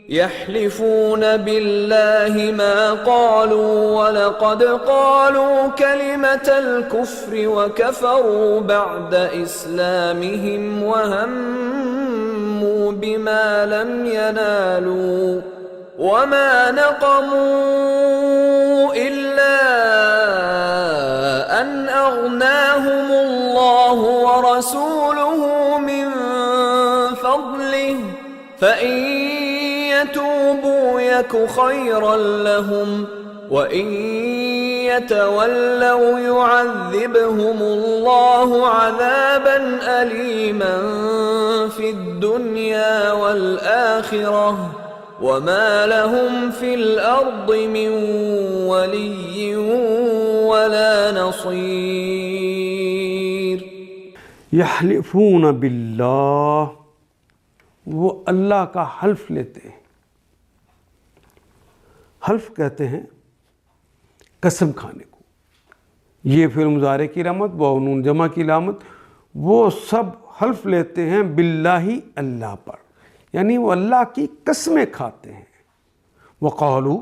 يحلفون بالله ما قالوا ولقد قالوا كلمة الكفر وكفروا بعد إسلامهم وهموا بما لم ينالوا وما نقموا إلا أن أغناهم الله ورسوله من فضله فإن يتوبوا يك خيرا لهم وإن يتولوا يعذبهم الله عذابا أليما في الدنيا والآخرة وما لهم في الأرض من ولي ولا نصير. یحلفون باللہ، وہ اللہ کا حلف لیتے ہیں. حلف کہتے ہیں قسم کھانے کو. یہ فعل مضارع کی علامت، واو نون جمع کی علامت. وہ سب حلف لیتے ہیں باللہ، اللہ پر، یعنی وہ اللہ کی قسمیں کھاتے ہیں. وقالو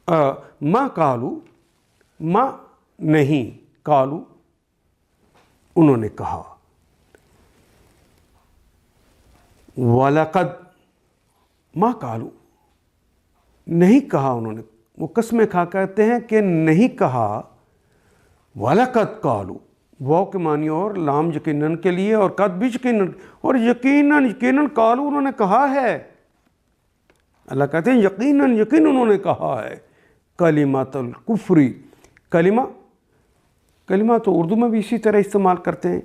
ما قالو، ما نہیں، قالو انہوں نے کہا. وَلَقَدْ ما قالو نہیں کہا انہوں نے. وہ قسمیں کھا کہتے ہیں کہ نہیں کہا. وَلَقَدْ قالو، واو کے معنی اور لام یقیناً کے لیے اور قد بھی یقیناً، اور یقیناً قالو انہوں نے کہا ہے. اللہ کہتے ہیں یقیناً انہوں نے کہا ہے. کلمۃ الکفر، کلمہ تو اردو میں بھی اسی طرح استعمال کرتے ہیں.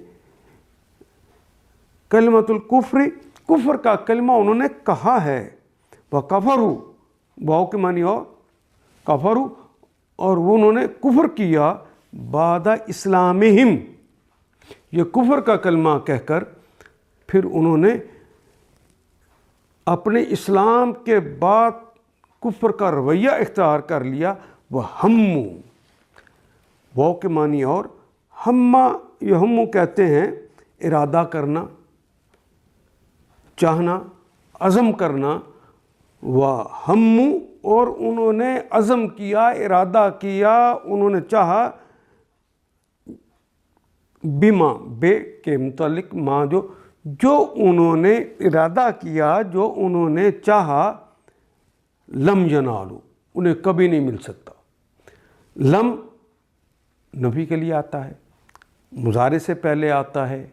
کلمۃ الکفر، کفر کا کلمہ انہوں نے کہا ہے. وَكَفَرُوا، واو کے معنی اور کفروا، اور وہ انہوں نے کفر کیا بعد اسلامہم. یہ کفر کا کلمہ کہہ کر پھر انہوں نے اپنے اسلام کے بعد کفر کا رویہ اختیار کر لیا. وہ ہمو، واو کے معنی اور ہما، یہ ہمو کہتے ہیں ارادہ کرنا، چاہنا، عزم کرنا. وہ ہمو، اور انہوں نے عزم کیا، ارادہ کیا، انہوں نے چاہا. بما، بے کے متعلق ما، جو انہوں نے ارادہ کیا، جو انہوں نے چاہا. لم ینالو، انہیں کبھی نہیں مل سکتا. لم نفی کے لیے آتا ہے، مضارع سے پہلے آتا ہے،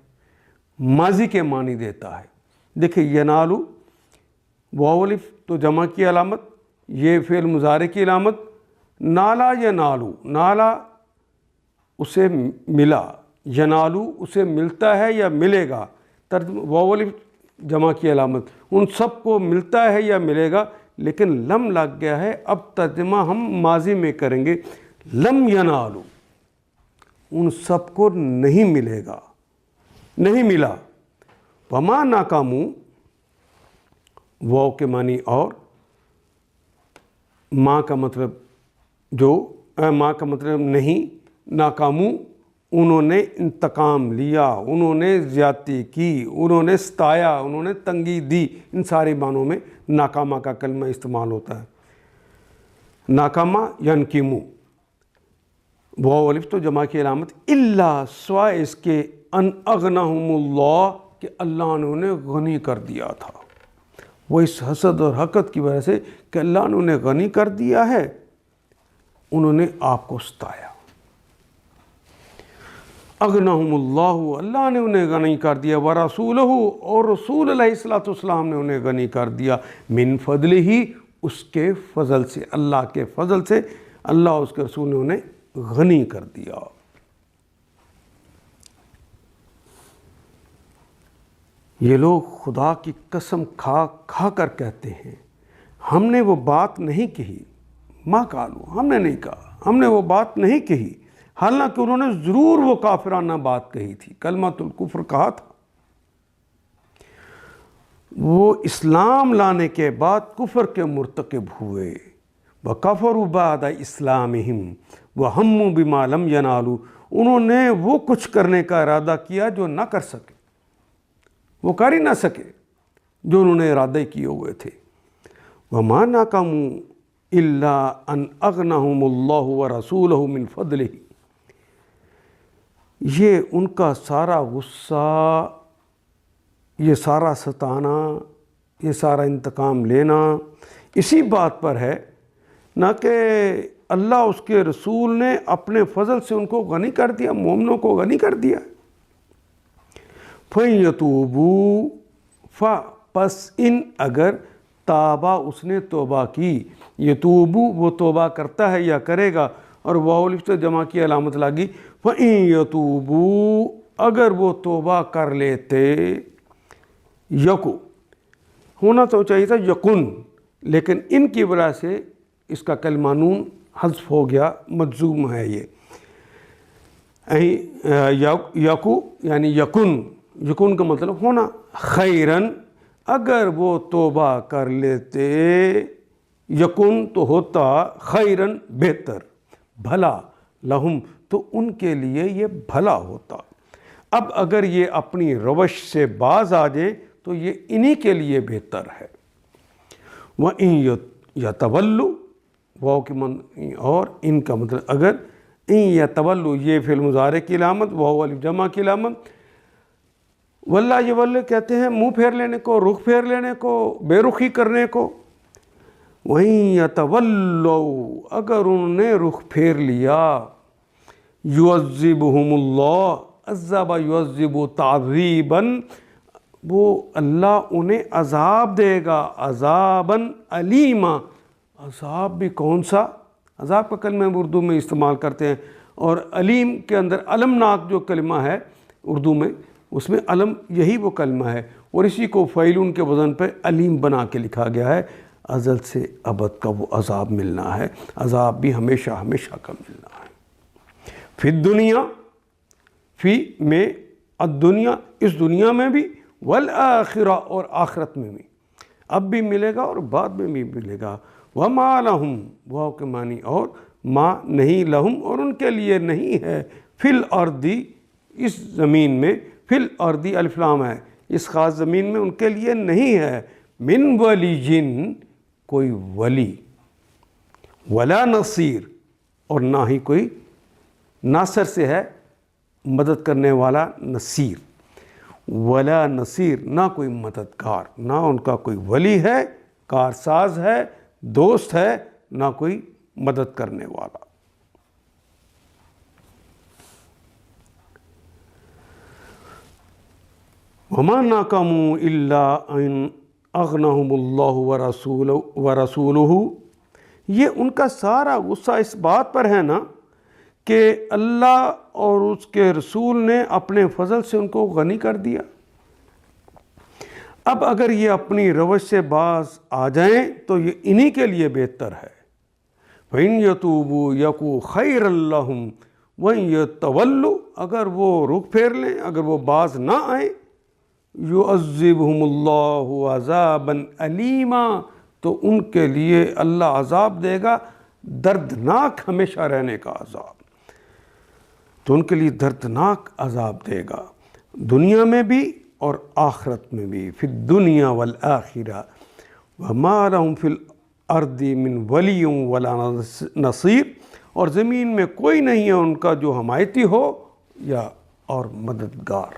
ماضی کے معنی دیتا ہے. دیکھیں ینالو، واو الف تو جمع کی علامت، یہ فعل مضارع کی علامت. نالا ینالو، نالا اسے ملا، ینالو اسے ملتا ہے یا ملے گا. واو الف جمع کی علامت، ان سب کو ملتا ہے یا ملے گا. لیکن لم لگ گیا ہے، اب ترجمہ ہم ماضی میں کریں گے. لم ینالو، ان سب کو نہیں ملے گا، نہیں ملا. وما ناکامو، واو کے معنی اور ماں کا مطلب ماں کا مطلب نہیں. ناکامو، انہوں نے انتقام لیا، انہوں نے زیادتی کی، انہوں نے ستایا، انہوں نے تنگی دی. ان سارے معنوں میں ناکامہ کا کلمہ استعمال ہوتا ہے. ناکامہ ینکمو، واو الف تو جمع کی علامت. الا، سوائے اس کے، ان اغناہم اللہ، کہ اللہ نے انہیں غنی کر دیا تھا. وہ اس حسد اور حقد کی وجہ سے کہ اللہ نے انہیں غنی کر دیا ہے، انہوں نے آپ کو ستایا. اغناہم اللہ، اللہ نے انہیں غنی کر دیا. ورسولہ، اور رسول علیہ الصلوۃ والسلام نے انہیں غنی کر دیا. من فضلہ، اس کے فضل سے، اللہ کے فضل سے اللہ اس کے رسول نے انہیں غنی کر دیا. یہ لوگ خدا کی قسم کھا کر کہتے ہیں ہم نے وہ بات نہیں کہی. ما قالو، ہم نے نہیں کہا، ہم نے وہ بات نہیں کہی. حالانکہ انہوں نے ضرور وہ کافرانہ بات کہی تھی، کلمۃ الکفر کہا تھا. وہ اسلام لانے کے بعد کفر کے مرتکب ہوئے. وَكَفَرُوا بَعْدَ إِسْلَامِهِمْ وَهَمُّوا بِمَا لَمْ يَنَالُوا، انہوں نے وہ کچھ کرنے کا ارادہ کیا جو نہ کر سکے، وہ کر ہی نہ سکے جو انہوں نے ارادے کیے ہوئے تھے. وما نقموا الا ان اغناهم اللہ ورسولہ من فضلہ، یہ ان کا سارا غصہ، یہ سارا ستانا، یہ سارا انتقام لینا اسی بات پر ہے نہ کہ اللہ اس کے رسول نے اپنے فضل سے ان کو غنی کر دیا، مومنوں کو غنی کر دیا۔ فَيَتُوبُوا پس ان اگر تابہ اس نے توبہ کی، یتوبو وہ توبہ کرتا ہے یا کرے گا، اور واو الف سے جمع کی علامت لگی، فَإِن يَتُوبُوا اگر وہ توبہ کر لیتے، یکو ہونا تو چاہیے تھا یکن، لیکن ان کی وجہ سے اس کا کلمہ نون حذف ہو گیا، مجزوم ہے یہ، یکو یعنی یکن کا مطلب ہونا، خیرن اگر وہ توبہ کر لیتے، یکن تو ہوتا خیرن بہتر، بھلا، لہم تو ان کے لیے یہ بھلا ہوتا۔ اب اگر یہ اپنی روش سے باز آ جائیں تو یہ انہی کے لیے بہتر ہے۔ وَإِن يَتَوَلُّوا واو کی اور ان کا مطلب اگر، ان یتولوا یہ فعل مضارع کی علامت، واو الف جمع کی علامت، واللہ یولّ کہتے ہیں منہ پھیر لینے کو، رخ پھیر لینے کو، بے رخی کرنے کو۔ وَإِن يَتَوَلُّوا اگر انہوں نے رخ پھیر لیا، يُعَذِّبْهُمُ اللَّهُ عَذَّبَ يُعَذِّبُ تعذیباً وہ اللہ انہیں عذاب دے گا، عذاباً علیما، عذاب بھی کون سا، عذاب کا کلمہ اردو میں استعمال کرتے ہیں، اور علیم کے اندر المناک جو کلمہ ہے اردو میں، اس میں علم یہی وہ کلمہ ہے، اور اسی کو فعیلون کے وزن پہ علیم بنا کے لکھا گیا ہے۔ ازل سے ابد کا وہ عذاب ملنا ہے، عذاب بھی ہمیشہ ہمیشہ کا ملنا ہے۔ فی الدنیا، فی میں الدنیا اس دنیا میں بھی، والآخرہ اور آخرت میں بھی، اب بھی ملے گا اور بعد میں بھی ملے گا۔ وما لہم واو کے معنی اور، ما نہیں، لہم اور ان کے لیے نہیں ہے، فی الارض اس زمین میں، فی الارض الف لام ہے اس خاص زمین میں ان کے لیے نہیں ہے، من ولی جن کوئی ولی، ولا نصیر اور نہ ہی کوئی، ناصر سے ہے مدد کرنے والا، نصیر، ولا نصیر نہ کوئی مددگار، نہ ان کا کوئی ولی ہے، کارساز ہے، دوست ہے، نہ کوئی مدد کرنے والا۔ وما نقموا الا ان اغناهم اللہ ورسولہ یہ ان کا سارا غصہ اس بات پر ہے نا کہ اللہ اور اس کے رسول نے اپنے فضل سے ان کو غنی کر دیا۔ اب اگر یہ اپنی روش سے باز آ جائیں تو یہ انہی کے لیے بہتر ہے۔ وَإِن يَتُوبُوا يَكُ خَيْرًا لَّهُمْ وَإِن يَتَوَلُّوا اگر وہ رخ پھیر لیں، اگر وہ باز نہ آئیں، يُعَذِّبْهُمُ اللَّهُ عَذَابًا أَلِيمًا تو ان کے لیے اللہ عذاب دے گا، دردناک ہمیشہ رہنے کا عذاب، تو ان کے لیے دردناک عذاب دے گا، دنیا میں بھی اور آخرت میں بھی، فی الدنیا والآخرہ۔ وما لہم فی الارض من ولی ولا نصیر اور زمین میں کوئی نہیں ہے ان کا جو حمایتی ہو یا اور مددگار۔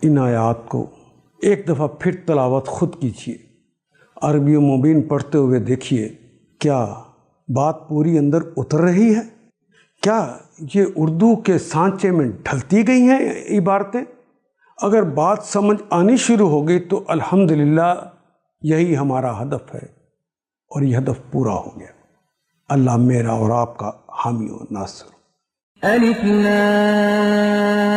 ان آیات کو ایک دفعہ پھر تلاوت خود کیجیے، عربی و مبین پڑھتے ہوئے دیکھیے، کیا بات پوری اندر اتر رہی ہے؟ کیا یہ اردو کے سانچے میں ڈھلتی گئی ہیں عبارتیں؟ اگر بات سمجھ آنی شروع ہو گئی تو الحمدللہ یہی ہمارا ہدف ہے، اور یہ ہدف پورا ہو گیا۔ اللہ میرا اور آپ کا حامی و ناصر۔ الف لام